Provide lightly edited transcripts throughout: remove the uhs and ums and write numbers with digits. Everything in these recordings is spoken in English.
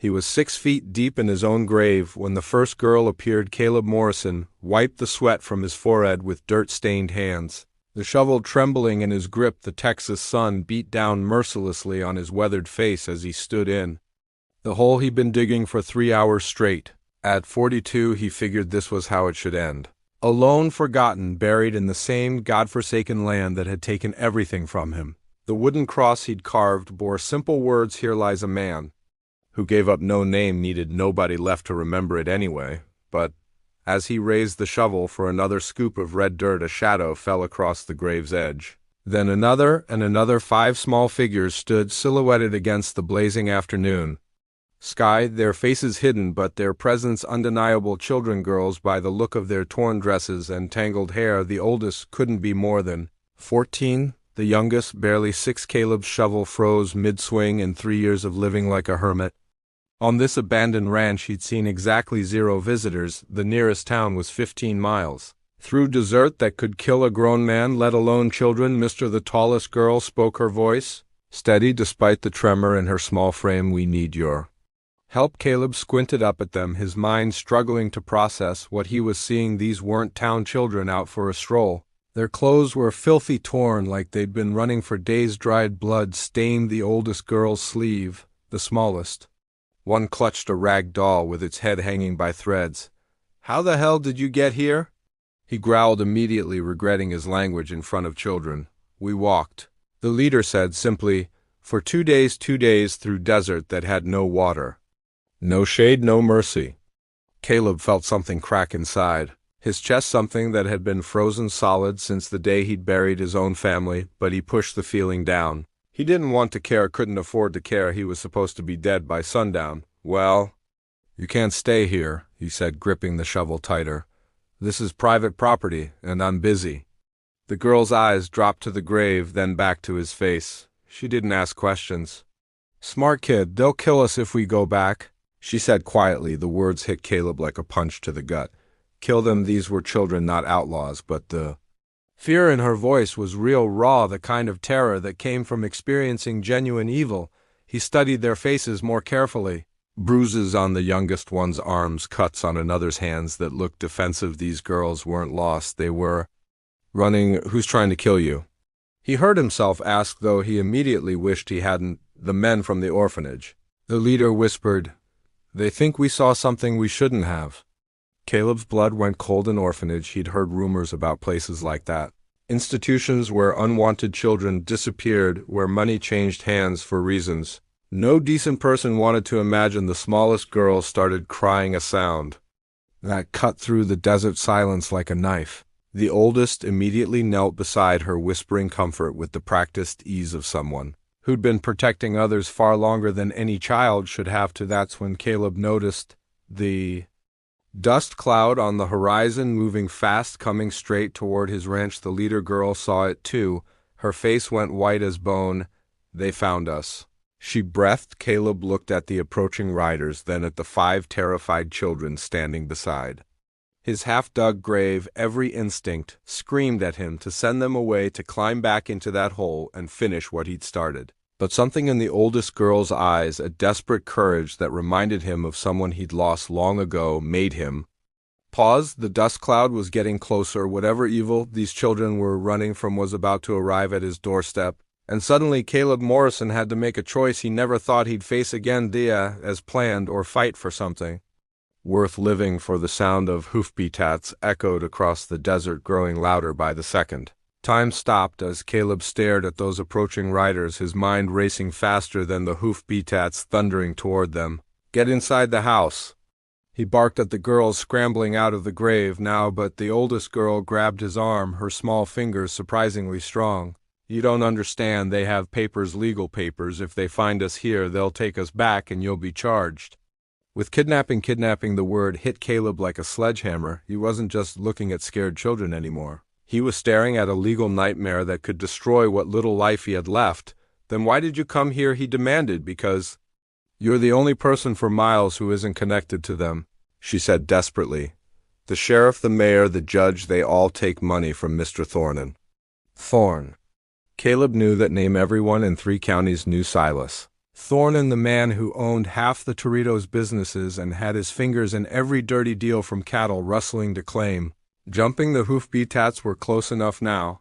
He was 6 feet deep in his own grave when the first girl appeared. Caleb Morrison wiped the sweat from his forehead with dirt-stained hands. The shovel trembling in his grip, the Texas sun beat down mercilessly on his weathered face as he stood in the hole he'd been digging for 3 hours straight. At 42, he figured this was how it should end. Alone, forgotten, buried in the same godforsaken land that had taken everything from him. The wooden cross he'd carved bore simple words, "Here lies a man," who gave up no name, needed nobody left to remember it anyway. But as he raised the shovel for another scoop of red dirt, a shadow fell across the grave's edge. Then another and another. 5 small figures stood silhouetted against the blazing afternoon sky, their faces hidden, but their presence undeniable. Children, girls, by the look of their torn dresses and tangled hair. The oldest couldn't be more than 14, the youngest barely 6. Caleb's shovel froze mid-swing in 3 years of living like a hermit. On this abandoned ranch he'd seen exactly 0 visitors. The nearest town was 15 miles. Through desert that could kill a grown man, let alone children. "Mr. The tallest girl spoke, her voice steady despite the tremor in her small frame. "We need your help." Caleb squinted up at them, his mind struggling to process what he was seeing. These weren't town children out for a stroll. Their clothes were filthy, torn, like they'd been running for days. Dried blood stained the oldest girl's sleeve, the smallest. One clutched a rag doll with its head hanging by threads. "How the hell did you get here?" he growled, immediately regretting his language in front of children. "We walked," the leader said simply, "for 2 days, 2 days through desert that had no water. No shade, no mercy." Caleb felt something crack inside his chest, something that had been frozen solid since the day he'd buried his own family, but he pushed the feeling down. He didn't want to care, couldn't afford to care. He was supposed to be dead by sundown. "Well, you can't stay here," he said, gripping the shovel tighter. "This is private property, and I'm busy." The girl's eyes dropped to the grave, then back to his face. She didn't ask questions. "Smart kid, they'll kill us if we go back," she said quietly. The words hit Caleb like a punch to the gut. Kill them? These were children, not outlaws, but the fear in her voice was real, raw, the kind of terror that came from experiencing genuine evil. He studied their faces more carefully. Bruises on the youngest one's arms, cuts on another's hands that looked defensive. These girls weren't lost, they were running. "Who's trying to kill you?" he heard himself ask, though he immediately wished he hadn't. "The men from the orphanage." The leader whispered, "They think we saw something we shouldn't have." Caleb's blood went cold. An orphanage. He'd heard rumors about places like that. Institutions where unwanted children disappeared, where money changed hands for reasons no decent person wanted to imagine. The smallest girl started crying, a sound that cut through the desert silence like a knife. The oldest immediately knelt beside her, whispering comfort with the practiced ease of someone who'd been protecting others far longer than any child should have to. That's when Caleb noticed the dust cloud on the horizon, moving fast, coming straight toward his ranch. The leader girl saw it too. Her face went white as bone. "They found us," she breathed. Caleb looked at the approaching riders, then at the 5 terrified children standing beside his half-dug grave. Every instinct screamed at him to send them away, to climb back into that hole and finish what he'd started. But something in the oldest girl's eyes, a desperate courage that reminded him of someone he'd lost long ago, made him pause. The dust cloud was getting closer. Whatever evil these children were running from was about to arrive at his doorstep. And suddenly Caleb Morrison had to make a choice he never thought he'd face again. Dia, as planned, or fight for something worth living. For the sound of hoofbeats echoed across the desert, growing louder by the second. Time stopped as Caleb stared at those approaching riders, his mind racing faster than the hoofbeats thundering toward them. "Get inside the house," he barked at the girls scrambling out of the grave now, but the oldest girl grabbed his arm, her small fingers surprisingly strong. "You don't understand. They have papers, legal papers. If they find us here, they'll take us back and you'll be charged with kidnapping." Kidnapping, the word hit Caleb like a sledgehammer. He wasn't just looking at scared children anymore. He was staring at a legal nightmare that could destroy what little life he had left. "Then why did you come here?" he demanded. "Because you're the only person for miles who isn't connected to them," she said desperately. "The sheriff, the mayor, the judge, they all take money from Mr. Thorne." Caleb knew that name. Everyone in 3 counties knew Silas Thornton, the man who owned half the Torito's businesses and had his fingers in every dirty deal from cattle rustling to claim, jumping the hoofbeats were close enough now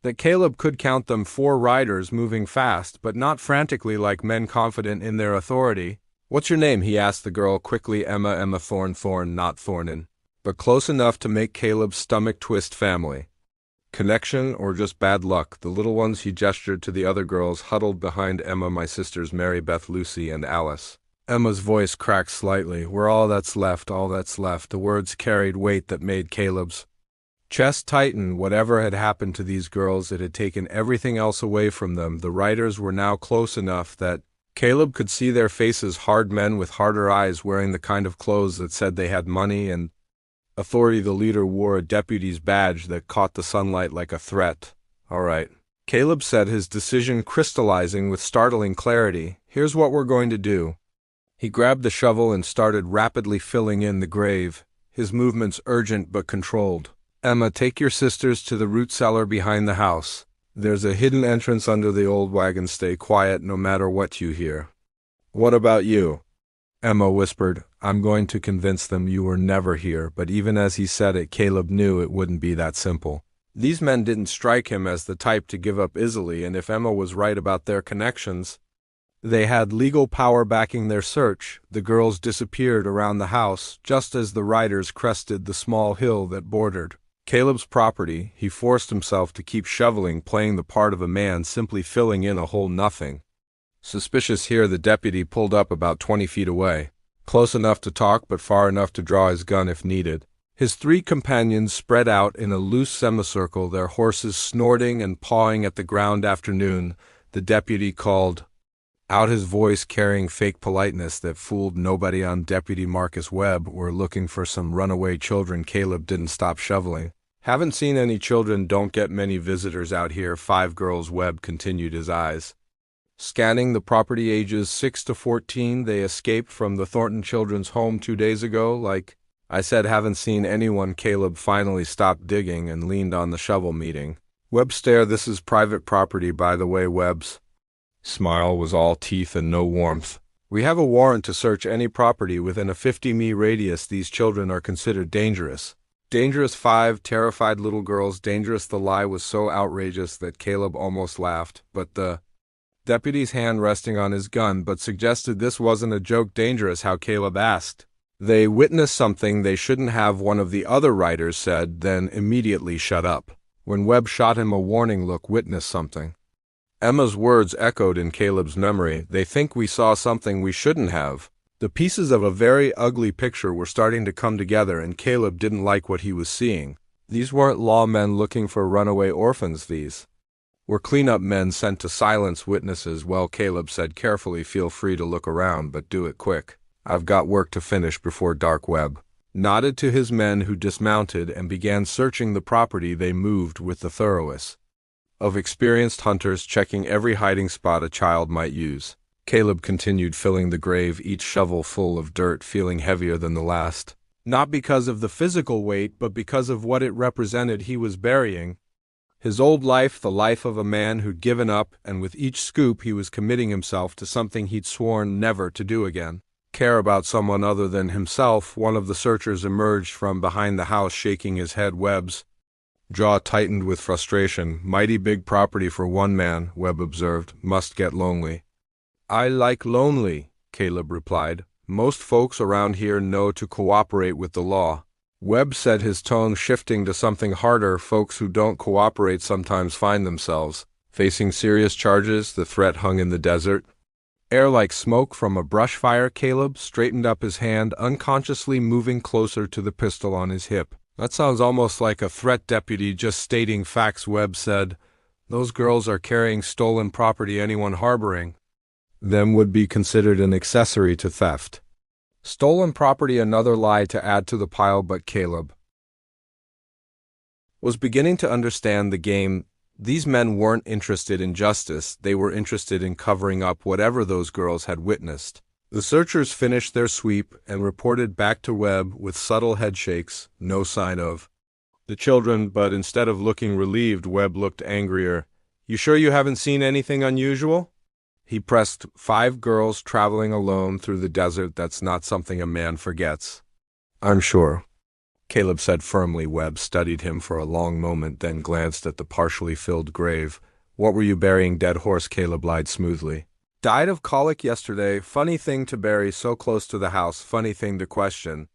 that Caleb could count them 4 riders moving fast but not frantically like men confident in their authority. "What's your name?" he asked the girl quickly. Emma Thorn, not Thornton, but close enough to make Caleb's stomach twist. "Family connection or just bad luck?" The little ones, he gestured to the other girls huddled behind Emma, "My sisters Mary Beth, Lucy, and Alice." Emma's voice cracked slightly. "We're all that's left, all that's left." The words carried weight that made Caleb's chest tighten. Whatever had happened to these girls, it had taken everything else away from them. The riders were now close enough that Caleb could see their faces, hard men with harder eyes, wearing the kind of clothes that said they had money and authority. The leader wore a deputy's badge that caught the sunlight like a threat. "All right," Caleb said, his decision crystallizing with startling clarity. "Here's what we're going to do." He grabbed the shovel and started rapidly filling in the grave, his movements urgent but controlled. "Emma, take your sisters to the root cellar behind the house. There's a hidden entrance under the old wagon. Stay quiet no matter what you hear." "What about you?" Emma whispered. "I'm going to convince them you were never here." But even as he said it, Caleb knew it wouldn't be that simple. These men didn't strike him as the type to give up easily, and if Emma was right about their connections, they had legal power backing their search. The girls disappeared around the house just as the riders crested the small hill that bordered Caleb's property. He forced himself to keep shoveling, playing the part of a man simply filling in a whole nothing. Suspicious here, the deputy pulled up about 20 feet away, close enough to talk but far enough to draw his gun if needed. His 3 companions spread out in a loose semicircle, their horses snorting and pawing at the ground. "Afternoon," the deputy called out, his voice carrying fake politeness that fooled nobody. "I'm Deputy Marcus Webb. We're looking for some runaway children." Caleb didn't stop shoveling. "Haven't seen any children. Don't get many visitors out here." 5 girls, Webb continued, his eyes scanning the property, ages 6 to 14. "They escaped from the Thornton Children's Home 2 days ago. Like I said, haven't seen anyone." Caleb finally stopped digging and leaned on the shovel. "Meeting." Webb stared. "This is private property, by the way." Webb's smile was all teeth and no warmth. "We have a warrant to search any property within a 50-mi radius. These children are considered dangerous." Dangerous? 5 terrified little girls. Dangerous? The lie was so outrageous that Caleb almost laughed, but the deputy's hand resting on his gun but suggested this wasn't a joke. "Dangerous how?" Caleb asked. "They witnessed something they shouldn't have," one of the other riders said, then immediately shut up. When Webb shot him a warning look. "Witnessed something?" Emma's words echoed in Caleb's memory. "They think we saw something we shouldn't have." The pieces of a very ugly picture were starting to come together, and Caleb didn't like what he was seeing. These weren't lawmen looking for runaway orphans. These were cleanup men sent to silence witnesses. "Well," Caleb said carefully, "feel free to look around, but do it quick. I've got work to finish before dark." Webb nodded to his men, who dismounted and began searching the property. They moved with the thoroughness of experienced hunters, checking every hiding spot a child might use. Caleb continued filling the grave, each shovel full of dirt, feeling heavier than the last. Not because of the physical weight, but because of what it represented. He was burying his old life, the life of a man who'd given up, and with each scoop he was committing himself to something he'd sworn never to do again. Care about someone other than himself. One of the searchers emerged from behind the house, shaking his head. Webb's jaw tightened with frustration. "Mighty big property for one man," Webb observed. "Must get lonely." "I like lonely," Caleb replied. "Most folks around here know to cooperate with the law." Webb said, his tone shifting to something harder. "Folks who don't cooperate sometimes find themselves facing serious charges." The threat hung in the desert, air like smoke from a brush fire. Caleb straightened up his hand, unconsciously moving closer to the pistol on his hip. "That sounds almost like a threat, deputy. Just stating facts," Webb said. "Those girls are carrying stolen property. Anyone harboring them would be considered an accessory to theft." Stolen property, another lie to add to the pile, but Caleb was beginning to understand the game. These men weren't interested in justice, they were interested in covering up whatever those girls had witnessed. The searchers finished their sweep and reported back to Webb with subtle headshakes. No sign of the children, but instead of looking relieved, Webb looked angrier. "You sure you haven't seen anything unusual?" He pressed 5 girls traveling alone through the desert. That's not something a man forgets. I'm sure, Caleb said firmly. Webb studied him for a long moment, then glanced at the partially filled grave. What were you burying? Dead horse, Caleb lied smoothly. Died of colic yesterday. Funny thing to bury so close to the house, funny thing to question.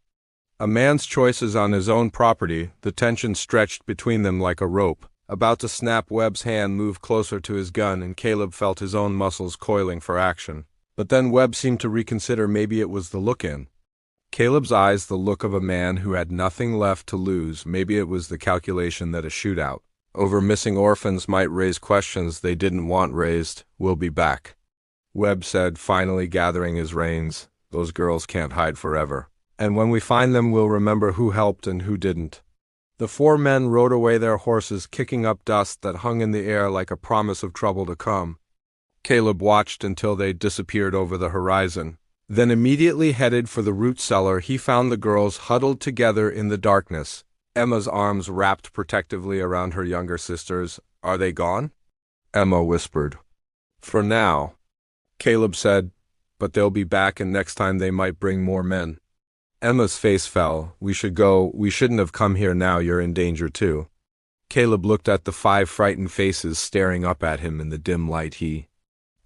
A man's choices on his own property. The tension stretched between them like a rope. About to snap, Webb's hand moved closer to his gun, and Caleb felt his own muscles coiling for action. But then Webb seemed to reconsider. Maybe it was the look-in. Caleb's eyes, the look of a man who had nothing left to lose. Maybe it was the calculation that a shootout over missing orphans might raise questions they didn't want raised. We'll be back, Webb said, finally gathering his reins. Those girls can't hide forever. And when we find them, we'll remember who helped and who didn't. The 4 men rode away their horses, kicking up dust that hung in the air like a promise of trouble to come. Caleb watched until they disappeared over the horizon. Then immediately headed for the root cellar. He found the girls huddled together in the darkness, Emma's arms wrapped protectively around her younger sisters. Are they gone? Emma whispered. For now, Caleb said, but they'll be back, and next time they might bring more men. Emma's face fell. We should go. We shouldn't have come here now. You're in danger too. Caleb looked at the 5 frightened faces staring up at him in the dim light. He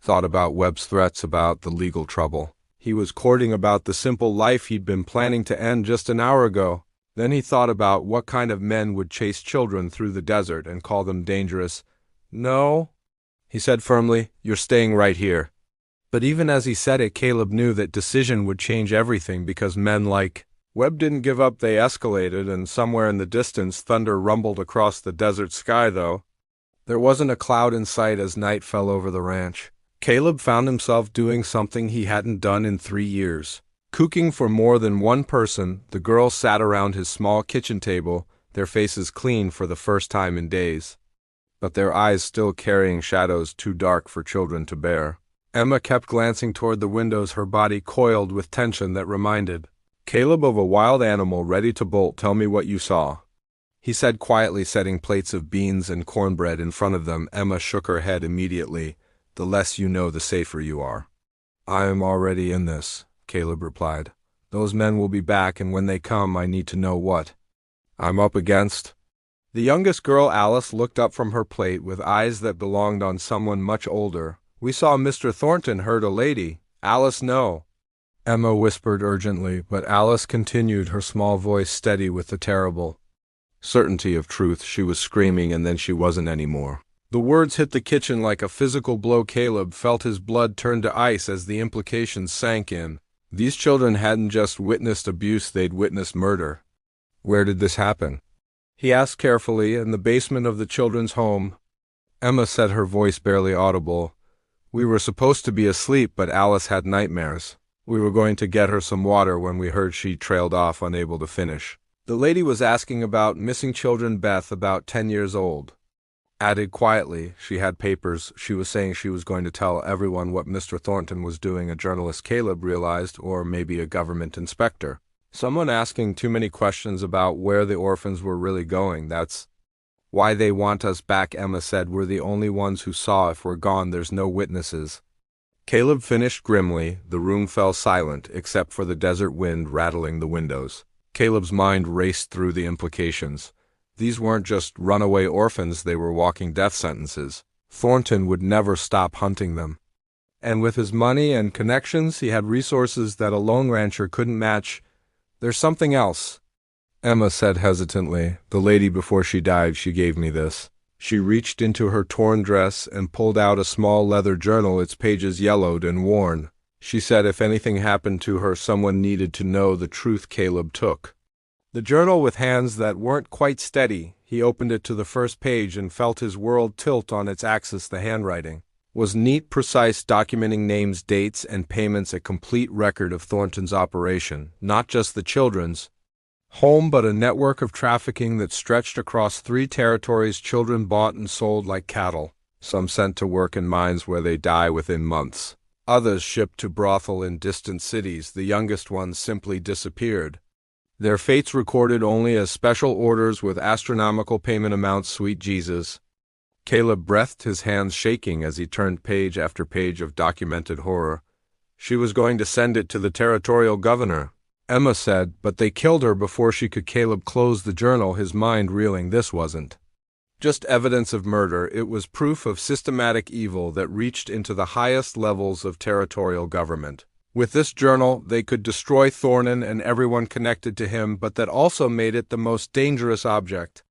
thought about Webb's threats, about the legal trouble he was courting, about the simple life he'd been planning to end just an hour ago. Then he thought about what kind of men would chase children through the desert and call them dangerous. No, he said firmly, you're staying right here. But even as he said it, Caleb knew that decision would change everything, because men like Webb didn't give up. They escalated, and somewhere in the distance thunder rumbled across the desert sky. Though there wasn't a cloud in sight as night fell over the ranch, Caleb found himself doing something he hadn't done in 3 years. Cooking for more than one person. The girls sat around his small kitchen table, their faces clean for the first time in days, but their eyes still carrying shadows too dark for children to bear. Emma kept glancing toward the windows, her body coiled with tension that reminded Caleb of a wild animal ready to bolt. Tell me what you saw, he said quietly, setting plates of beans and cornbread in front of them. Emma shook her head immediately. The less you know, the safer you are. I am already in this, Caleb replied. Those men will be back, and when they come, I need to know what I'm up against. The youngest girl, Alice, looked up from her plate with eyes that belonged on someone much older. We saw Mr. Thornton hurt a lady. Alice, no, Emma whispered urgently, but Alice continued, her small voice steady with the terrible certainty of truth. She was screaming, and then she wasn't anymore. The words hit the kitchen like a physical blow. Caleb felt his blood turn to ice as the implications sank in. These children hadn't just witnessed abuse, they'd witnessed murder. Where did this happen? He asked carefully. In the basement of the children's home, Emma said, her voice barely audible. We were supposed to be asleep, but Alice had nightmares. We were going to get her some water when we heard she trailed off, unable to finish. The lady was asking about missing children. Beth, about 10 years old, added quietly. She had papers. She was saying she was going to tell everyone what Mr. Thornton was doing. A journalist, Caleb realized, or maybe a government inspector. Someone asking too many questions about where the orphans were really going. That's why they want us back, Emma said. We're the only ones who saw. If we're gone, there's no witnesses. Caleb finished grimly. The room fell silent, except for the desert wind rattling the windows. Caleb's mind raced through the implications. These weren't just runaway orphans, they were walking death sentences. Thornton would never stop hunting them. And with his money and connections, he had resources that a lone rancher couldn't match. There's something else, Emma said hesitantly. The lady, before she died, she gave me this. She reached into her torn dress and pulled out a small leather journal, its pages yellowed and worn. She said if anything happened to her, someone needed to know the truth. Caleb took the journal with hands that weren't quite steady. He opened it to the first page and felt his world tilt on its axis. The handwriting was neat, precise, documenting names, dates, and payments, a complete record of Thornton's operation, not just the children's home, but a network of trafficking that stretched across 3 territories. Children bought and sold like cattle, some sent to work in mines where they die within months, others shipped to brothel in distant cities. The youngest ones simply disappeared, their fates recorded only as special orders with astronomical payment amounts. Sweet Jesus, Caleb breathed, his hands shaking as he turned page after page of documented horror. She was going to send it to the territorial governor, Emma said, but they killed her before she could. Caleb closed the journal, his mind reeling. This wasn't just evidence of murder, it was proof of systematic evil that reached into the highest levels of territorial government. With this journal, they could destroy Thornton and everyone connected to him, but that also made it the most dangerous object.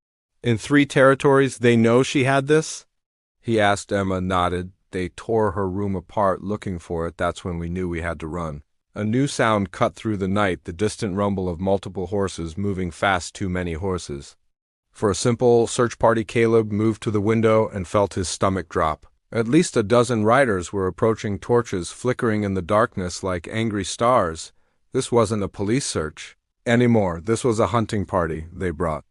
In 3 territories, they know she had this? He asked. Emma nodded. They tore her room apart looking for it. That's when we knew we had to run. A new sound cut through the night, the distant rumble of multiple horses moving fast, too many horses. For a simple search party, Caleb moved to the window and felt his stomach drop. At least a dozen riders were approaching, torches flickering in the darkness like angry stars. This wasn't a police search anymore. This was a hunting party they brought.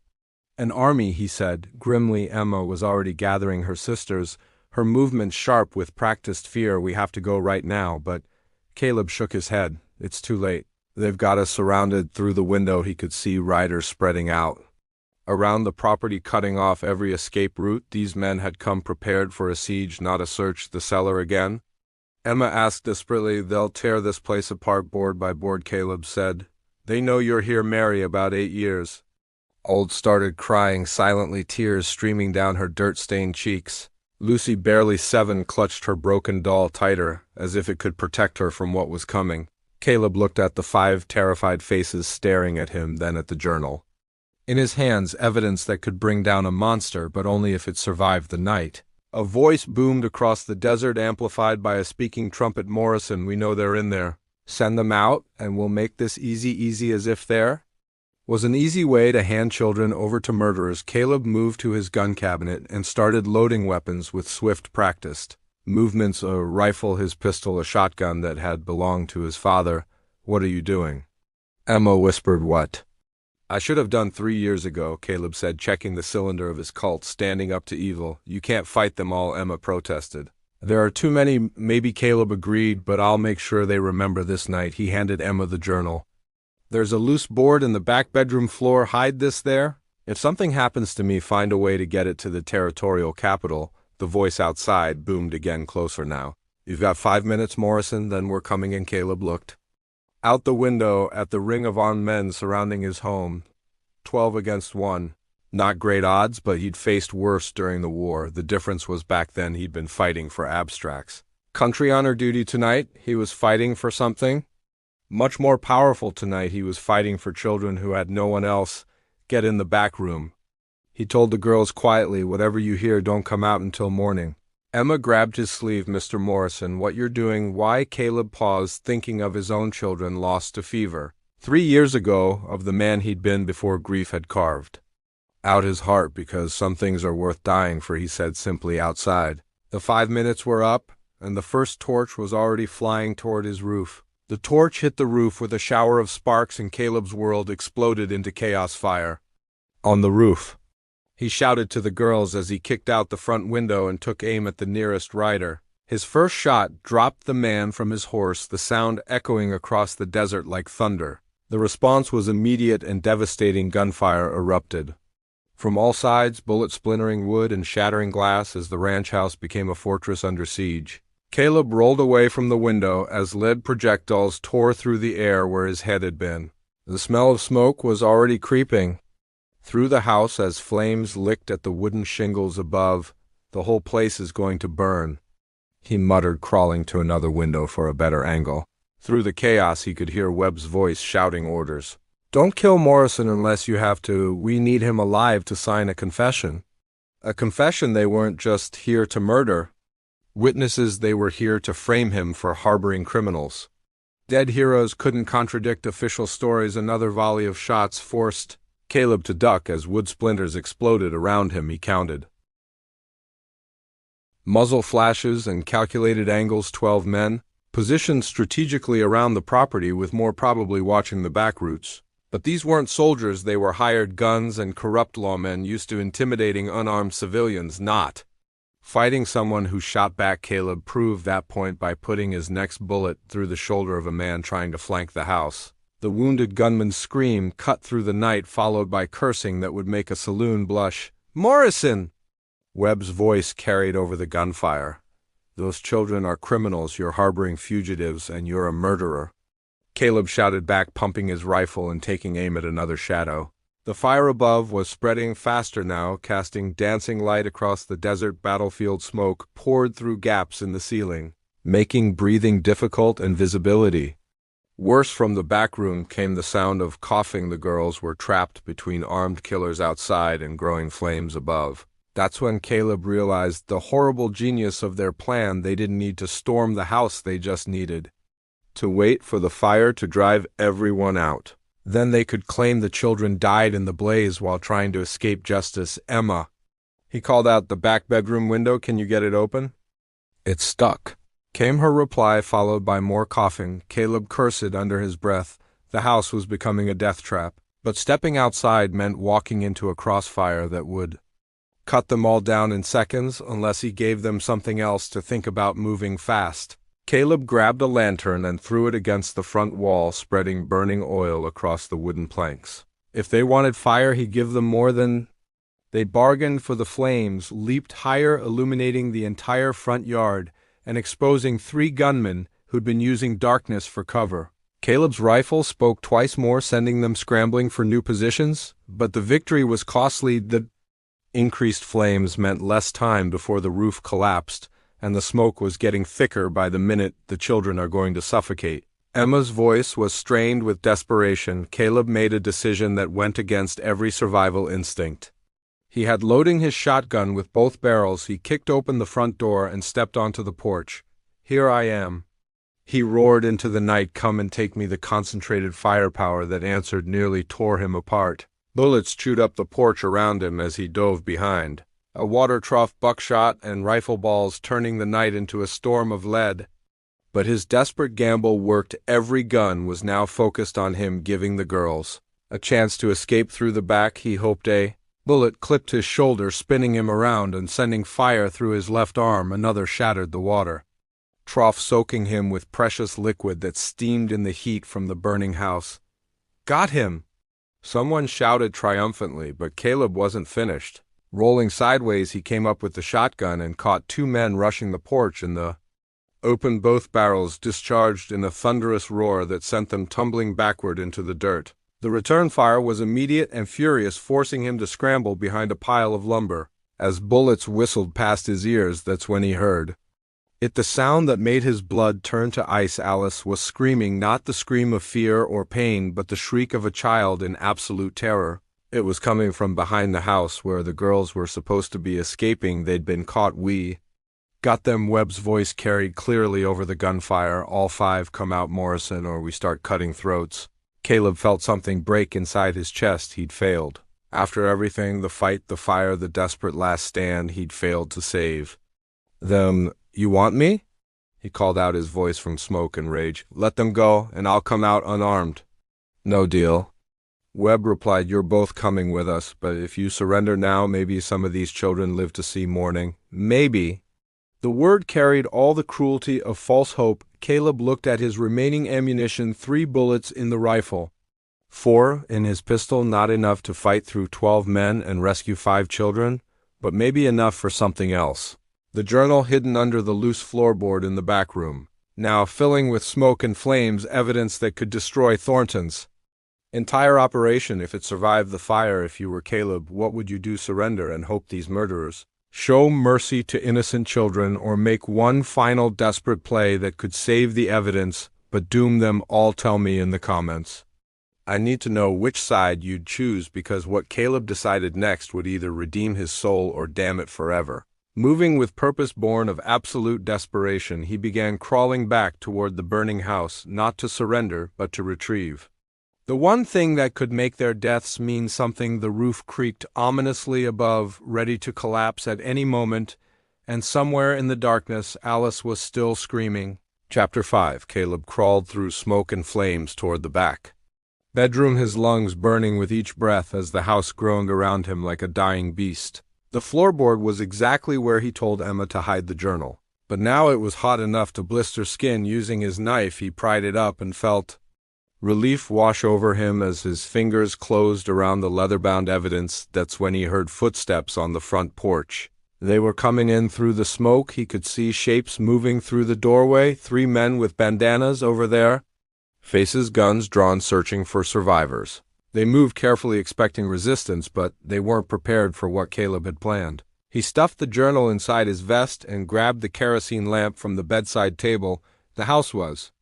An army, he said, grimly. Emma was already gathering her sisters, her movements sharp with practiced fear. We have to go right now, but Caleb shook his head. It's too late. They've got us surrounded. Through the window he could see riders spreading out around the property, cutting off every escape route. These men had come prepared for a siege, not a search. The cellar again? Emma asked desperately. They'll tear this place apart board by board, Caleb said. They know you're here, Mary, about 8 years. Old started crying silently, tears streaming down her dirt-stained cheeks. Lucy, barely 7, clutched her broken doll tighter, as if it could protect her from what was coming. Caleb looked at the 5 terrified faces staring at him, then at the journal. In his hands, evidence that could bring down a monster, but only if it survived the night. A voice boomed across the desert, amplified by a speaking trumpet. Morrison, we know they're in there. Send them out, and we'll make this easy as if there was an easy way to hand children over to murderers. Caleb moved to his gun cabinet and started loading weapons with swift, practiced movements, a rifle, his pistol, a shotgun that had belonged to his father. What are you doing? Emma whispered. What? I should have done 3 years ago, Caleb said, checking the cylinder of his Colt, standing up to evil. You can't fight them all, Emma protested. There are too many. Maybe, Caleb agreed, but I'll make sure they remember this night. He handed Emma the journal. There's a loose board in the back bedroom floor. Hide this there. If something happens to me, find a way to get it to the territorial capital. The voice outside boomed again, closer now. You've got 5 minutes, Morrison, then we're coming in. Caleb looked out the window at the ring of armed men surrounding his home. 12 against 1. Not great odds, but he'd faced worse during the war. The difference was back then he'd been fighting for abstracts. Country honor duty tonight, he was fighting for something much more powerful. Tonight he was fighting for children who had no one else. Get in the back room. He told the girls quietly, whatever you hear, don't come out until morning. Emma grabbed his sleeve. Mr. Morrison, what you're doing? Why? Caleb paused, thinking of his own children lost to fever. 3 years ago, of the man he'd been before grief had carved out his heart, because some things are worth dying for, he said simply. Outside, the 5 minutes were up, and the first torch was already flying toward his roof. The torch hit the roof with a shower of sparks, and Caleb's world exploded into chaos fire. On the roof, he shouted to the girls as he kicked out the front window and took aim at the nearest rider. His first shot dropped the man from his horse, the sound echoing across the desert like thunder. The response was immediate and devastating. Gunfire erupted from all sides, bullets splintering wood and shattering glass as the ranch house became a fortress under siege. Caleb rolled away from the window as lead projectiles tore through the air where his head had been. The smell of smoke was already creeping through the house as flames licked at the wooden shingles above. The whole place is going to burn, he muttered, crawling to another window for a better angle. Through the chaos he could hear Webb's voice shouting orders. Don't kill Morrison unless you have to. We need him alive to sign a confession. A confession. They weren't just here to murder witnesses, they were here to frame him for harboring criminals. Dead heroes couldn't contradict official stories. Another volley of shots forced Caleb to duck as wood splinters exploded around him. He counted muzzle flashes and calculated angles. 12 men, positioned strategically around the property, with more probably watching the back routes. But these weren't soldiers. They were hired guns and corrupt lawmen used to intimidating unarmed civilians, not fighting someone who shot back. Caleb proved that point by putting his next bullet through the shoulder of a man trying to flank the house. The wounded gunman's scream cut through the night, followed by cursing that would make a saloon blush. Morrison! Webb's voice carried over the gunfire. "Those children are criminals, you're harboring fugitives, and you're a murderer." Caleb shouted back, pumping his rifle and taking aim at another shadow. The fire above was spreading faster now, casting dancing light across the desert battlefield. Smoke poured through gaps in the ceiling, making breathing difficult and visibility. Worse, from the back room came the sound of coughing. The girls were trapped between armed killers outside and growing flames above. That's when Caleb realized the horrible genius of their plan. They didn't need to storm the house, they just needed to wait for the fire to drive everyone out. Then they could claim the children died in the blaze while trying to escape justice. "Emma," he called out the back bedroom window, "can you get it open?" "It's stuck," came her reply, followed by more coughing. Caleb cursed under his breath. The house was becoming a death trap, but stepping outside meant walking into a crossfire that would cut them all down in seconds unless he gave them something else to think about. Moving fast, Caleb grabbed a lantern and threw it against the front wall, spreading burning oil across the wooden planks. If they wanted fire, he'd give them more than they bargained for. The flames leaped higher, illuminating the entire front yard and exposing 3 gunmen who'd been using darkness for cover. Caleb's rifle spoke twice more, sending them scrambling for new positions, but the victory was costly. The increased flames meant less time before the roof collapsed, and the smoke was getting thicker by the minute. "The children are going to suffocate." Emma's voice was strained with desperation. Caleb made a decision that went against every survival instinct. He had loading his shotgun with both barrels. He kicked open the front door and stepped onto the porch. "Here I am," he roared into the night. "Come and take me." The concentrated firepower that answered nearly tore him apart. Bullets chewed up the porch around him as he dove behind. A water trough, buckshot, and rifle balls turning the night into a storm of lead. But his desperate gamble worked. Every gun was now focused on him, giving the girls a chance to escape through the back. He hoped a bullet clipped his shoulder, spinning him around and sending fire through his left arm. Another shattered the water trough, soaking him with precious liquid that steamed in the heat from the burning house. "Got him!" someone shouted triumphantly, but Caleb wasn't finished. Rolling sideways, he came up with the shotgun and caught 2 men rushing the porch in the open. Both barrels discharged in a thunderous roar that sent them tumbling backward into the dirt. The return fire was immediate and furious, forcing him to scramble behind a pile of lumber. As bullets whistled past his ears, that's when he heard it, the sound that made his blood turn to ice. Alice was screaming, not the scream of fear or pain, but the shriek of a child in absolute terror. It was coming from behind the house where the girls were supposed to be escaping. They'd been caught. "We got them." Webb's voice carried clearly over the gunfire. "All 5 come out, Morrison, or we start cutting throats." Caleb felt something break inside his chest. He'd failed. After everything, the fight, the fire, the desperate last stand, he'd failed to save them. "You want me?" he called out, his voice from smoke and rage. "Let them go, and I'll come out unarmed." "No deal," Webb replied. "You're both coming with us, but if you surrender now, maybe some of these children live to see morning." "Maybe." The word carried all the cruelty of false hope. Caleb looked at his remaining ammunition, 3 bullets in the rifle, 4 in his pistol. Not enough to fight through 12 men and rescue 5 children, but maybe enough for something else. The journal hidden under the loose floorboard in the back room, now filling with smoke and flames, evidence that could destroy Thornton's entire operation if it survived the fire. If you were Caleb, what would you do? Surrender and hope these murderers show mercy to innocent children, or make one final desperate play that could save the evidence but doom them all? Tell me in the comments. I need to know which side you'd choose, because what Caleb decided next would either redeem his soul or damn it forever. Moving with purpose born of absolute desperation, he began crawling back toward the burning house, not to surrender but to retrieve the one thing that could make their deaths mean something. The roof creaked ominously above, ready to collapse at any moment, and somewhere in the darkness, Alice was still screaming. Chapter 5. Caleb crawled through smoke and flames toward the back bedroom, his lungs burning with each breath as the house groaned around him like a dying beast. The floorboard was exactly where he told Emma to hide the journal, but now it was hot enough to blister skin. Using his knife, he pried it up and felt relief wash over him as his fingers closed around the leather-bound evidence. That's when he heard footsteps on the front porch. They were coming in through the smoke. He could see shapes moving through the doorway, 3 men with bandanas over there, faces, guns drawn, searching for survivors. They moved carefully, expecting resistance, but they weren't prepared for what Caleb had planned. He stuffed the journal inside his vest and grabbed the kerosene lamp from the bedside table. The house was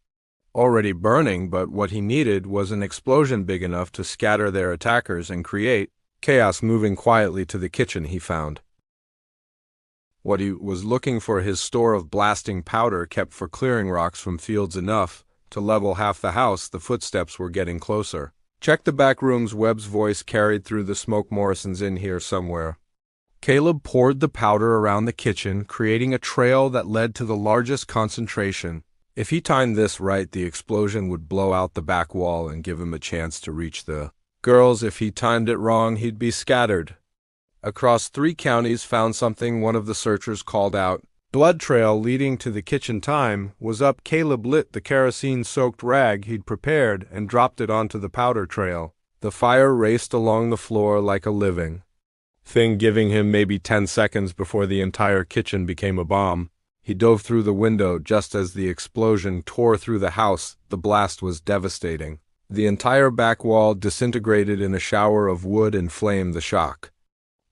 already burning, but what he needed was an explosion big enough to scatter their attackers and create chaos. Moving quietly to the kitchen, he found what he was looking for: his store of blasting powder kept for clearing rocks from fields, enough to level half the house. The footsteps were getting closer. "Check the back rooms," Webb's voice carried through the smoke. "Morrison's in here somewhere." Caleb poured the powder around the kitchen, creating a trail that led to the largest concentration. If he timed this right, the explosion would blow out the back wall and give him a chance to reach the girls. If he timed it wrong, he'd be scattered across 3 counties. "Found something," one of the searchers called out. Blood trail leading to the kitchen. Time was up. Caleb lit the kerosene-soaked rag he'd prepared and dropped it onto the powder trail. The fire raced along the floor like a living thing, giving him maybe 10 seconds before the entire kitchen became a bomb. He dove through the window just as the explosion tore through the house. The blast was devastating. The entire back wall disintegrated in a shower of wood and flame. The shock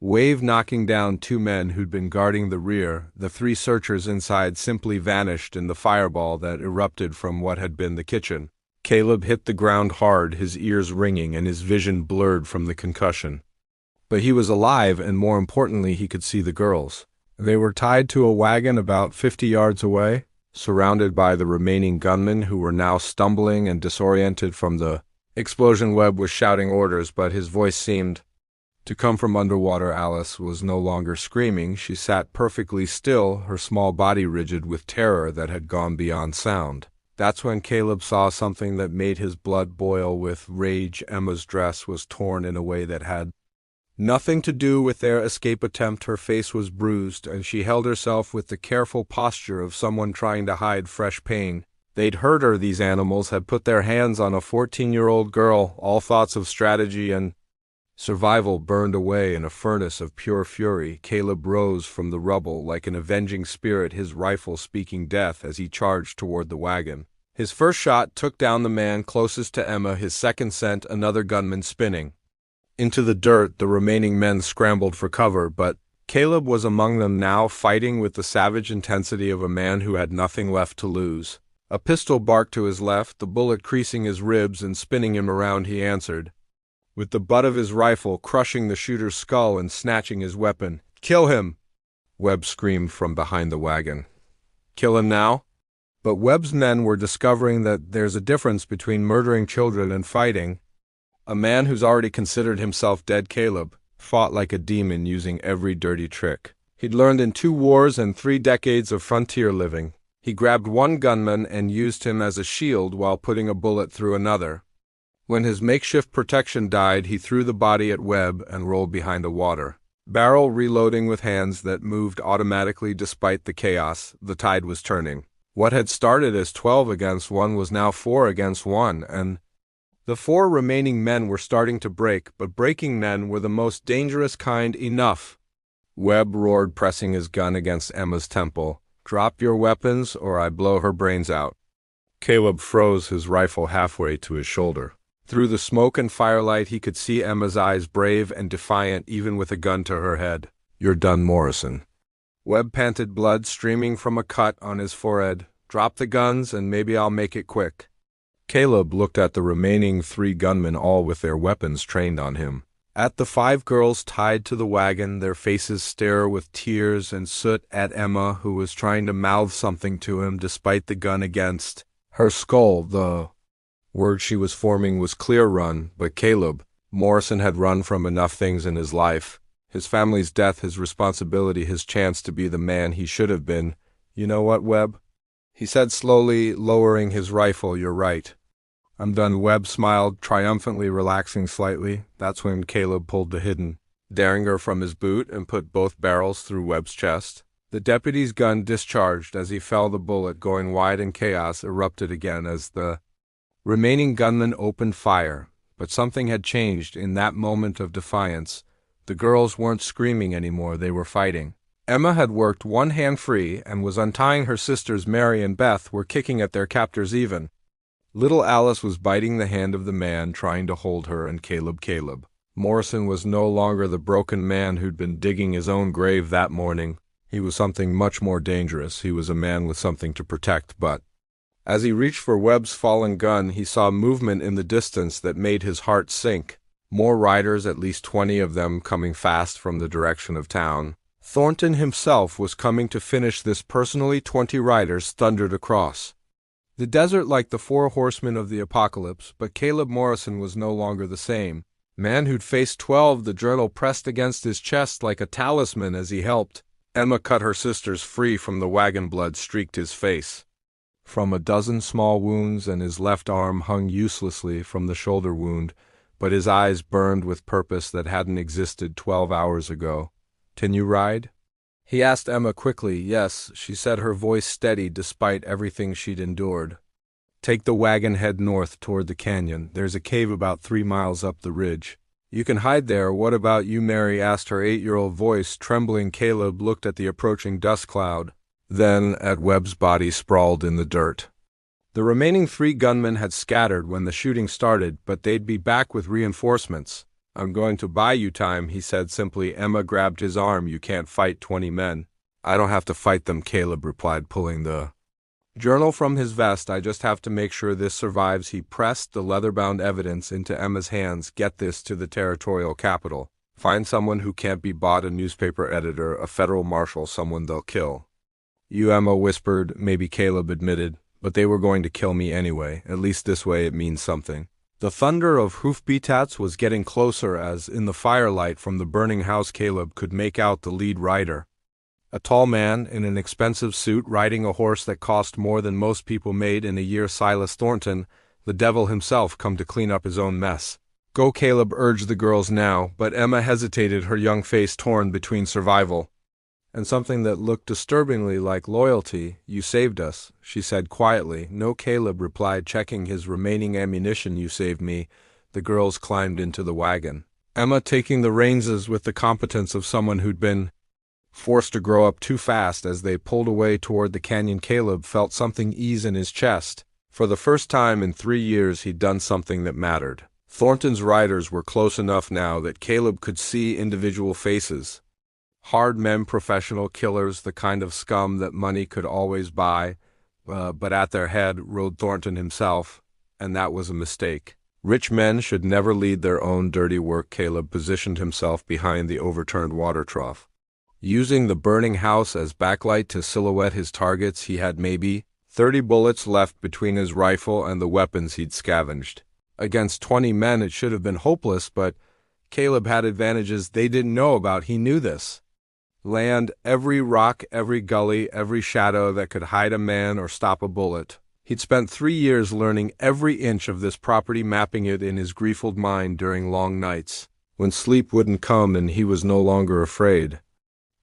wave knocking down 2 men who'd been guarding the rear. The 3 searchers inside simply vanished in the fireball that erupted from what had been the kitchen. Caleb hit the ground hard, his ears ringing and his vision blurred from the concussion. But he was alive, and more importantly, he could see the girls. They were tied to a wagon about 50 yards away, surrounded by the remaining gunmen who were now stumbling and disoriented from the explosion. Webb was shouting orders, but his voice seemed to come from underwater. Alice was no longer screaming. She sat perfectly still, her small body rigid with terror that had gone beyond sound. That's when Caleb saw something that made his blood boil with rage. Emma's dress was torn in a way that had nothing to do with their escape attempt. Her face was bruised, and she held herself with the careful posture of someone trying to hide fresh pain. They'd hurt her. These animals had put their hands on a 14-year-old girl. All thoughts of strategy and survival burned away in a furnace of pure fury. Caleb rose from the rubble like an avenging spirit, his rifle speaking death as he charged toward the wagon. His first shot took down the man closest to Emma. His second sent another gunman spinning into the dirt. The remaining men scrambled for cover, but Caleb was among them now, fighting with the savage intensity of a man who had nothing left to lose. A pistol barked to his left, the bullet creasing his ribs and spinning him around. He answered with the butt of his rifle, crushing the shooter's skull and snatching his weapon. "Kill him!" Webb screamed from behind the wagon. "Kill him now?" But Webb's men were discovering that there's a difference between murdering children and fighting. A man who's already considered himself dead, Caleb, fought like a demon, using every dirty trick he'd learned in 2 wars and 3 decades of frontier living. He grabbed one gunman and used him as a shield while putting a bullet through another. When his makeshift protection died, he threw the body at Webb and rolled behind the water barrel, reloading with hands that moved automatically despite the chaos. The tide was turning. What had started as 12 against 1 was now 4 against 1, and the 4 remaining men were starting to break, but breaking men were the most dangerous kind. "Enough!" Webb roared, pressing his gun against Emma's temple. "Drop your weapons, or I blow her brains out." Caleb froze, his rifle halfway to his shoulder. Through the smoke and firelight, he could see Emma's eyes, brave and defiant, even with a gun to her head. "You're done, Morrison." Webb panted, blood streaming from a cut on his forehead. "Drop the guns, and maybe I'll make it quick." Caleb looked at the remaining 3 gunmen, all with their weapons trained on him. At the 5 girls tied to the wagon, their faces stare with tears and soot. At Emma, who was trying to mouth something to him despite the gun against her skull. The word she was forming was clear: run. But Caleb Morrison had run from enough things in his life. His family's death, his responsibility, his chance to be the man he should have been. "You know what, Webb?" he said slowly, lowering his rifle. "You're right. I'm done." Webb smiled, triumphantly, relaxing slightly. That's when Caleb pulled the hidden Derringer from his boot and put both barrels through Webb's chest. The deputy's gun discharged as he fell, the bullet going wide, and chaos erupted again as the remaining gunmen opened fire. But something had changed in that moment of defiance. The girls weren't screaming anymore, they were fighting. Emma had worked one hand free and was untying her sisters Mary and Beth were kicking at their captors even. Little Alice was biting the hand of the man trying to hold her and Caleb. Morrison was no longer the broken man who'd been digging his own grave that morning. He was something much more dangerous. He was a man with something to protect, but as he reached for Webb's fallen gun, he saw movement in the distance that made his heart sink. More riders, at least 20 of them, coming fast from the direction of town. Thornton himself was coming to finish this personally. 20 riders thundered across the desert like the 4 horsemen of the apocalypse, but Caleb Morrison was no longer the same. Man who'd faced 12, the journal pressed against his chest like a talisman as he helped. Emma cut her sisters free from the wagon. Blood streaked his face from a dozen small wounds, and his left arm hung uselessly from the shoulder wound, but his eyes burned with purpose that hadn't existed 12 hours ago. "Can you ride?" he asked Emma quickly. "Yes," she said, her voice steady despite everything she'd endured. "Take the wagon, head north toward the canyon. There's a cave about 3 miles up the ridge. You can hide there." "What about you, Mary?" asked her 8-year-old voice, trembling. Caleb looked at the approaching dust cloud, then at Webb's body sprawled in the dirt. The remaining 3 gunmen had scattered when the shooting started, but they'd be back with reinforcements. "I'm going to buy you time," he said simply. Emma grabbed his arm. "You can't fight 20 men. "I don't have to fight them," Caleb replied, pulling the journal from his vest. "I just have to make sure this survives." He pressed the leather-bound evidence into Emma's hands. "Get this to the territorial capital. Find someone who can't be bought, a newspaper editor, a federal marshal, someone they'll kill." "You," Emma whispered. "Maybe," Caleb admitted, "but they were going to kill me anyway. At least this way it means something." The thunder of hoofbeats was getting closer as, in the firelight from the burning house, Caleb could make out the lead rider. A tall man in an expensive suit riding a horse that cost more than most people made in a year. Silas Thornton, the devil himself, come to clean up his own mess. "Go," Caleb urged the girls now, but Emma hesitated, her young face torn between survival and something that looked disturbingly like loyalty. "You saved us," she said quietly. "No," Caleb replied, checking his remaining ammunition. "You saved me." The girls climbed into the wagon, Emma taking the reins with the competence of someone who'd been forced to grow up too fast. As they pulled away toward the canyon, Caleb felt something ease in his chest. For the first time in 3 years, he'd done something that mattered. Thornton's riders were close enough now that Caleb could see individual faces. Hard men, professional killers, the kind of scum that money could always buy, but at their head rode Thornton himself, and that was a mistake. Rich men should never lead their own dirty work. Caleb positioned himself behind the overturned water trough, using the burning house as backlight to silhouette his targets. He had maybe 30 bullets left between his rifle and the weapons he'd scavenged. Against 20 men it should have been hopeless, but Caleb had advantages they didn't know about. He knew this. Land, every rock, every gully, every shadow that could hide a man or stop a bullet. He'd spent 3 years learning every inch of this property, mapping it in his griefled mind during long nights, when sleep wouldn't come and he was no longer afraid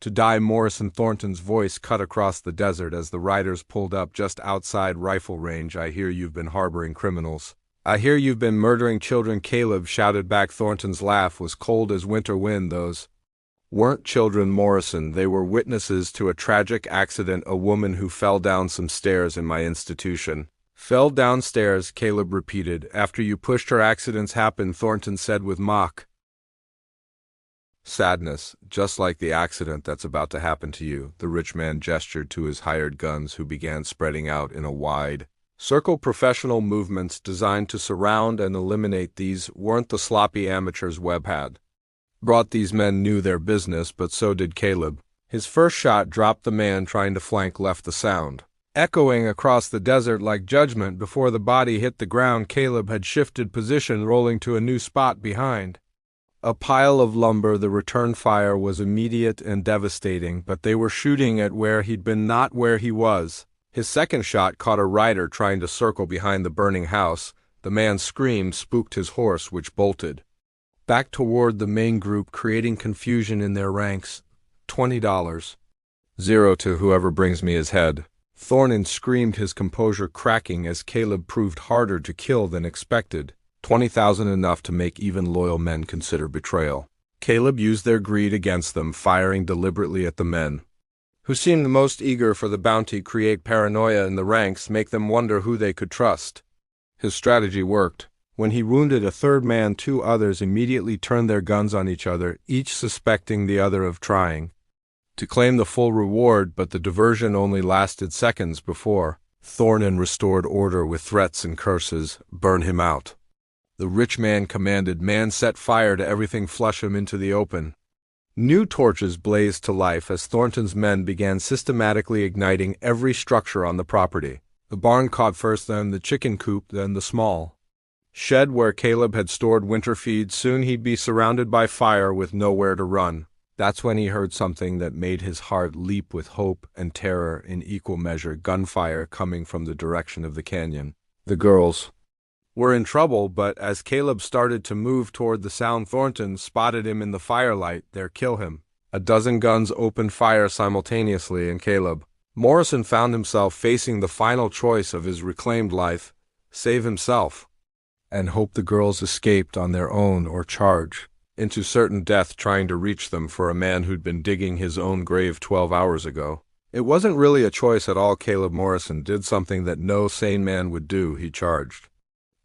to die. Morrison Thornton's voice cut across the desert as the riders pulled up just outside rifle range. "I hear you've been harboring criminals. I hear you've been murdering children," Caleb shouted back. Thornton's laugh was cold as winter wind. "Those weren't children, Morrison. They were witnesses to a tragic accident, a woman who fell down some stairs in my institution." "Fell downstairs," Caleb repeated. "After you pushed her?" "Accidents happen," Thornton said with mock sadness. "Just like the accident that's about to happen to you." The rich man gestured to his hired guns, who began spreading out in a wide circle. Professional movements designed to surround and eliminate. These weren't the sloppy amateurs Webb had brought. These men knew their business, but so did Caleb. His first shot dropped. The man trying to flank left the sound echoing across the desert like judgment before the body hit the ground. Caleb had shifted position, rolling to a new spot behind a pile of lumber. The return fire was immediate and devastating, but they were shooting at where he'd been, not where he was. His second shot caught a rider trying to circle behind the burning house. The man's scream spooked his horse, which bolted back toward the main group, creating confusion in their ranks. $20. "Zero to whoever brings me his head." Thornton screamed, his composure cracking as Caleb proved harder to kill than expected. 20,000, enough to make even loyal men consider betrayal. Caleb used their greed against them, firing deliberately at the men who seemed most eager for the bounty, create paranoia in the ranks, make them wonder who they could trust. His strategy worked. When he wounded a third man, two others immediately turned their guns on each other, each suspecting the other of trying to claim the full reward, but the diversion only lasted seconds before Thornton restored order with threats and curses. "Burn him out." The rich man commanded. "Man, set fire to everything, flush him into the open." New torches blazed to life as Thornton's men began systematically igniting every structure on the property. The barn caught first, then the chicken coop, then the small shed where Caleb had stored winter feed. Soon he'd be surrounded by fire with nowhere to run. That's when he heard something that made his heart leap with hope and terror in equal measure: gunfire coming from the direction of the canyon. The girls were in trouble, but as Caleb started to move toward the sound, Thornton spotted him in the firelight. There, kill him. A dozen guns opened fire simultaneously, and Caleb Morrison found himself facing the final choice of his reclaimed life: save himself and hope the girls escaped on their own, or charge into certain death trying to reach them for a man who'd been digging his own grave 12 hours ago. It wasn't really a choice at all. Caleb Morrison did something that no sane man would do. He charged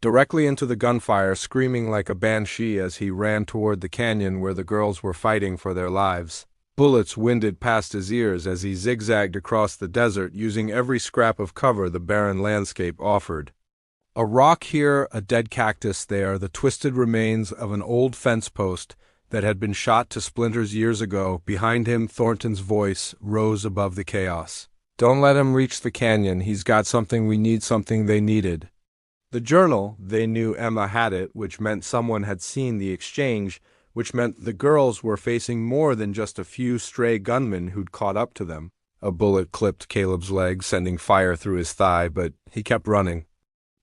directly into the gunfire, screaming like a banshee as he ran toward the canyon where the girls were fighting for their lives. Bullets winded past his ears as he zigzagged across the desert, using every scrap of cover the barren landscape offered. A rock here, a dead cactus there, the twisted remains of an old fence post that had been shot to splinters years ago. Behind him, Thornton's voice rose above the chaos. "Don't let him reach the canyon. He's got something we need," something they needed. The journal, they knew Emma had it, which meant someone had seen the exchange, which meant the girls were facing more than just a few stray gunmen who'd caught up to them. A bullet clipped Caleb's leg, sending fire through his thigh, but he kept running.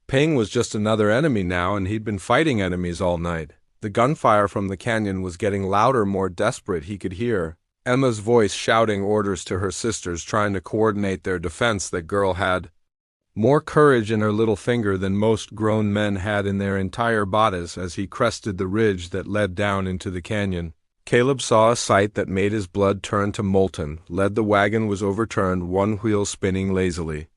Ping was just another enemy now, and he'd been fighting enemies all night. The gunfire from the canyon was getting louder, more desperate. He could hear Emma's voice shouting orders to her sisters, trying to coordinate their defense. That girl had more courage in her little finger than most grown men had in their entire bodies. As he crested the ridge that led down into the canyon, Caleb saw a sight that made his blood turn to molten lead. The wagon was overturned, one wheel spinning lazily.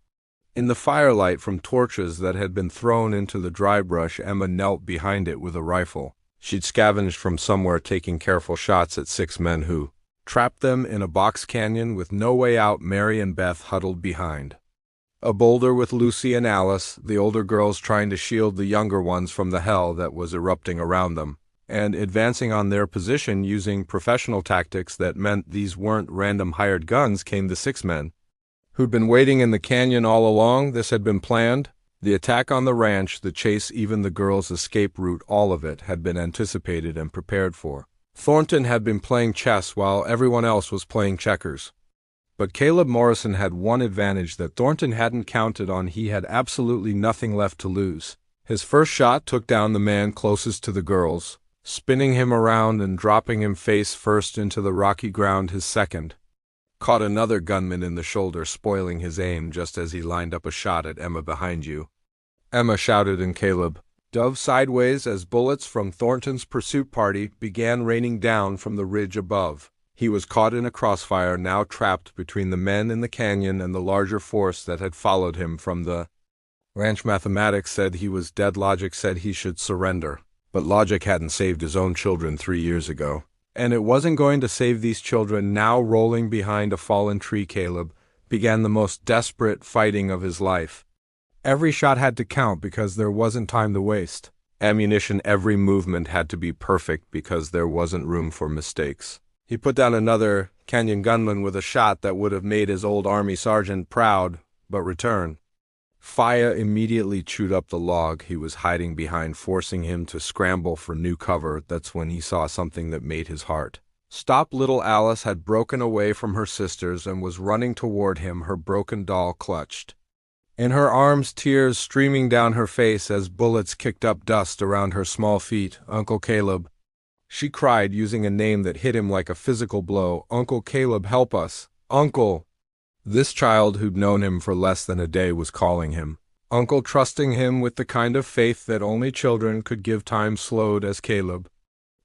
In the firelight from torches that had been thrown into the dry brush, Emma knelt behind it with a rifle. She'd scavenged from somewhere, taking careful shots at 6 men who trapped them in a box canyon with no way out. Mary and Beth huddled behind a boulder with Lucy and Alice, the older girls trying to shield the younger ones from the hell that was erupting around them, and advancing on their position using professional tactics that meant these weren't random hired guns. Came the 6 men who'd been waiting in the canyon all along. This had been planned. The attack on the ranch, the chase, even the girls' escape route, all of it had been anticipated and prepared for. Thornton had been playing chess while everyone else was playing checkers. But Caleb Morrison had one advantage that Thornton hadn't counted on. He had absolutely nothing left to lose. His first shot took down the man closest to the girls, spinning him around and dropping him face first into the rocky ground. His second caught another gunman in the shoulder, spoiling his aim just as he lined up a shot at Emma. "Behind you," Emma shouted, and Caleb dove sideways as bullets from Thornton's pursuit party began raining down from the ridge above. He was caught in a crossfire, now trapped between the men in the canyon and the larger force that had followed him from the ranch. Mathematics said he was dead. Logic said he should surrender. But logic hadn't saved his own children 3 years ago, and it wasn't going to save these children. Now, rolling behind a fallen tree, Caleb began the most desperate fighting of his life. Every shot had to count because there wasn't time to waste. Ammunition, every movement had to be perfect because there wasn't room for mistakes. He put down another canyon gunman with a shot that would have made his old army sergeant proud, but return fire immediately chewed up the log he was hiding behind, forcing him to scramble for new cover. That's when he saw something that made his heart stop. Little Alice had broken away from her sisters and was running toward him, her broken doll clutched in her arms, tears streaming down her face as bullets kicked up dust around her small feet. "Uncle Caleb," she cried, using a name that hit him like a physical blow. "Uncle Caleb, help us. Uncle." This child who'd known him for less than a day was calling him uncle, trusting him with the kind of faith that only children could give. Time slowed as Caleb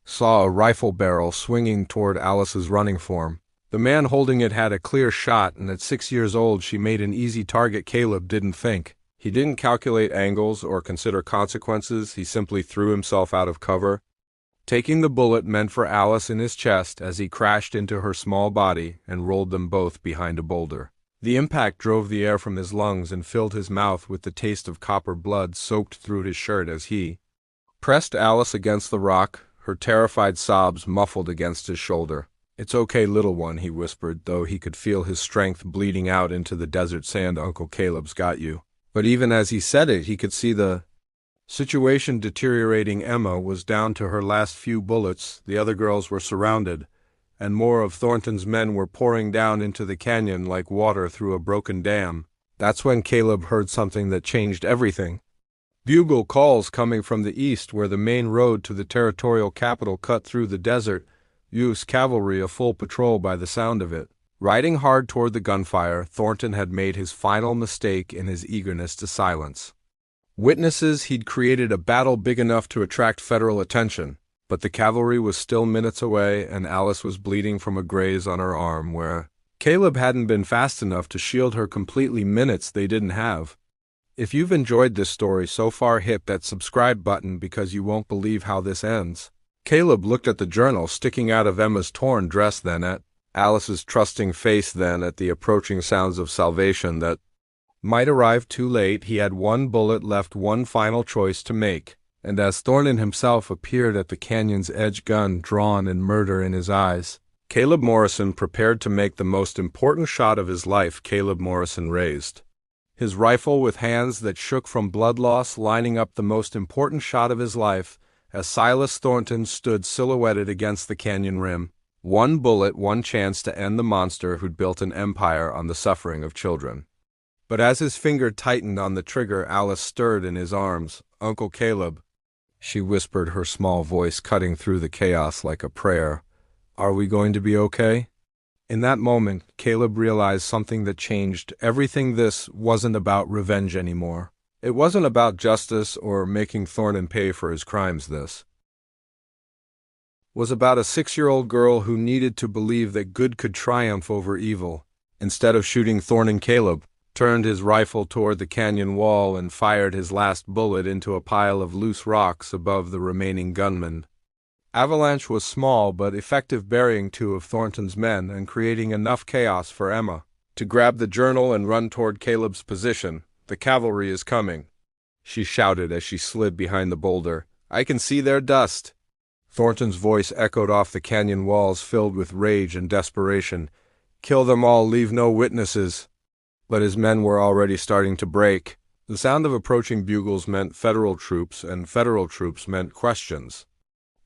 saw a rifle barrel swinging toward Alice's running form. The man holding it had a clear shot, and at 6 years old she made an easy target. Caleb didn't think. He didn't calculate angles or consider consequences. He simply threw himself out of cover, taking the bullet meant for Alice in his chest as he crashed into her small body and rolled them both behind a boulder. The impact drove the air from his lungs and filled his mouth with the taste of copper blood soaked through his shirt as he pressed Alice against the rock, her terrified sobs muffled against his shoulder. "It's okay, little one," he whispered, though he could feel his strength bleeding out into the desert sand. "Uncle Caleb's got you." But even as he said it, he could see the situation deteriorating. Emma was down to her last few bullets. The other girls were surrounded, and more of Thornton's men were pouring down into the canyon like water through a broken dam. That's when Caleb heard something that changed everything. Bugle calls coming from the east, where the main road to the territorial capital cut through the desert. U.S. cavalry a full patrol by the sound of it. Riding hard toward the gunfire, Thornton had made his final mistake in his eagerness to silence witnesses. He'd created a battle big enough to attract federal attention, but the cavalry was still minutes away, and Alice was bleeding from a graze on her arm where Caleb hadn't been fast enough to shield her completely. Minutes they didn't have. If you've enjoyed this story so far, hit that subscribe button because you won't believe how this ends. Caleb looked at the journal sticking out of Emma's torn dress, then at Alice's trusting face, then at the approaching sounds of salvation that might arrive too late. He had one bullet left, one final choice to make, and as Thornton himself appeared at the canyon's edge, gun drawn and murder in his eyes, Caleb Morrison prepared to make the most important shot of his life. Caleb Morrison raised his rifle with hands that shook from blood loss, lining up the most important shot of his life as Silas Thornton stood silhouetted against the canyon rim. One bullet, one chance to end the monster who'd built an empire on the suffering of children. But as his finger tightened on the trigger, Alice stirred in his arms. "Uncle Caleb," she whispered, her small voice cutting through the chaos like a prayer. "Are we going to be okay?" In that moment, Caleb realized something that changed everything. This wasn't about revenge anymore. It wasn't about justice or making Thornton pay for his crimes. This was about a 6-year-old girl who needed to believe that good could triumph over evil. Instead of shooting Thornton, Caleb turned his rifle toward the canyon wall and fired his last bullet into a pile of loose rocks above the remaining gunmen. Avalanche was small but effective, burying 2 of Thornton's men and creating enough chaos for Emma to grab the journal and run toward Caleb's position. "The cavalry is coming," she shouted as she slid behind the boulder. "I can see their dust." Thornton's voice echoed off the canyon walls, filled with rage and desperation. "Kill them all, leave no witnesses." But his men were already starting to break. The sound of approaching bugles meant federal troops, and federal troops meant questions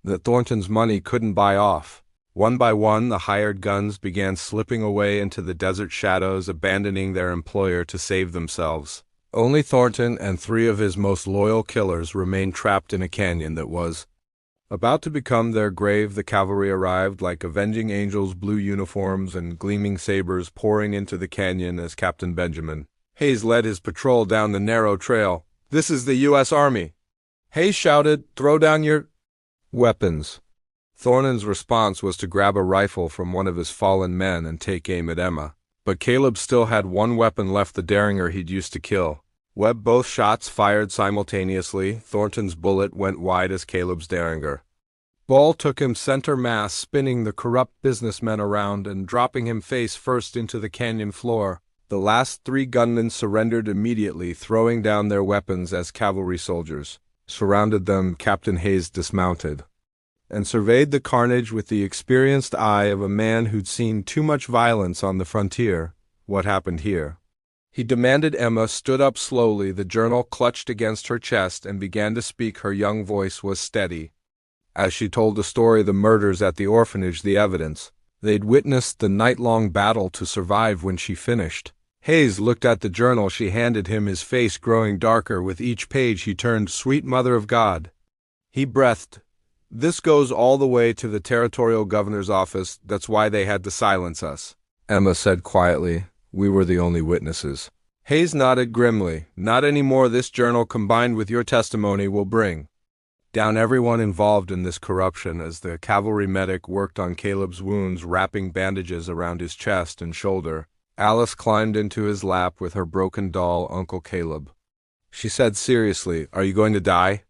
that Thornton's money couldn't buy off. One by one, the hired guns began slipping away into the desert shadows, abandoning their employer to save themselves. Only Thornton and 3 of his most loyal killers remained trapped in a canyon that was about to become their grave. The cavalry arrived like avenging angels, blue uniforms and gleaming sabers pouring into the canyon as Captain Benjamin Hayes led his patrol down the narrow trail. "This is the U.S. Army," Hayes shouted. "Throw down your weapons." Thornton's response was to grab a rifle from one of his fallen men and take aim at Emma. But Caleb still had one weapon left, the derringer he'd used to kill. Both shots fired simultaneously. Thornton's bullet went wide as Caleb's derringer ball took him center mass, spinning the corrupt businessmen around and dropping him face first into the canyon floor. The last 3 gunmen surrendered immediately, throwing down their weapons as cavalry soldiers surrounded them. Captain Hayes dismounted and surveyed the carnage with the experienced eye of a man who'd seen too much violence on the frontier. "What happened here?" he demanded. Emma stood up slowly, the journal clutched against her chest, and began to speak. Her young voice was steady as she told the story: the murders at the orphanage, the evidence. They'd witnessed the night-long battle to survive. When she finished, Hayes looked at the journal she handed him, his face growing darker with each page he turned. "Sweet Mother of God," he breathed. "This goes all the way to the territorial governor's office. That's why they had to silence us." Emma said quietly, "We were the only witnesses." Hayes nodded grimly. "Not anymore. This journal, combined with your testimony, will bring Down everyone involved in this corruption as the cavalry medic worked on Caleb's wounds, wrapping bandages around his chest and shoulder. Alice climbed into his lap with her broken doll, Uncle Caleb. She said seriously, "Are you going to die?"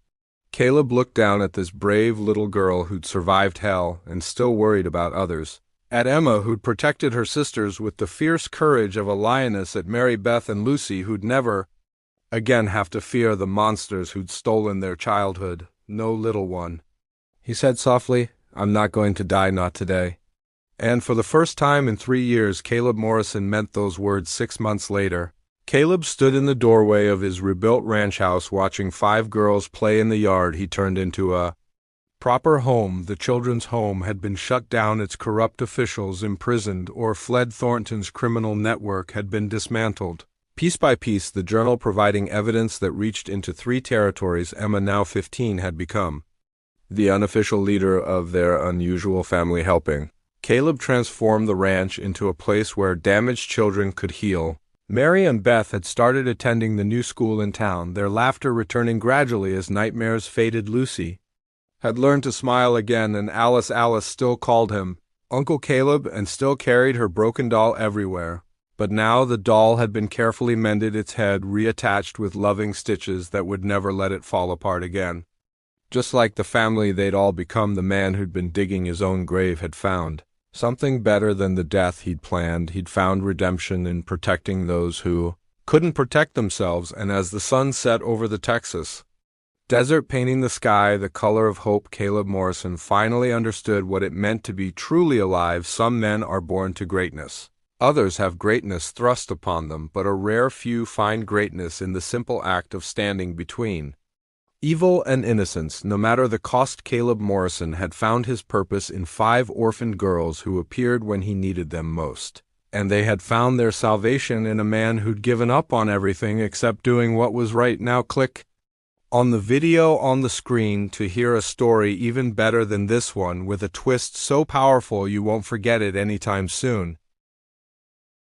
Caleb looked down at this brave little girl who'd survived hell and still worried about others. At Emma, who'd protected her sisters with the fierce courage of a lioness. At Mary Beth and Lucy, who'd never again have to fear the monsters who'd stolen their childhood. "No, little one," he said softly, "I'm not going to die, not today." And for the first time in 3 years, Caleb Morrison meant those words 6 months later. Caleb stood in the doorway of his rebuilt ranch house watching 5 girls play in the yard he turned into a proper home. The children's home had been shut down, its corrupt officials imprisoned or fled. Thornton's criminal network had been dismantled. Piece by piece, the journal providing evidence that reached into 3 territories Emma, now 15, had become the unofficial leader of their unusual family helping. Caleb transformed the ranch into a place where damaged children could heal. Mary and Beth had started attending the new school in town, their laughter returning gradually as nightmares faded. Lucy had learned to smile again, and Alice still called him Uncle Caleb and still carried her broken doll everywhere. But now the doll had been carefully mended, its head reattached with loving stitches that would never let it fall apart again. Just like the family they'd all become, the man who'd been digging his own grave had found something better than the death he'd planned. He'd found redemption in protecting those who couldn't protect themselves. And as the sun set over the Texas desert, painting the sky the color of hope, Caleb Morrison finally understood what it meant to be truly alive. Some men are born to greatness. Others have greatness thrust upon them, but a rare few find greatness in the simple act of standing between evil and innocence. No matter the cost, Caleb Morrison had found his purpose in 5 orphaned girls who appeared when he needed them most. And they had found their salvation in a man who'd given up on everything except doing what was right. Now click on the video on the screen to hear a story even better than this one, with a twist so powerful you won't forget it anytime soon.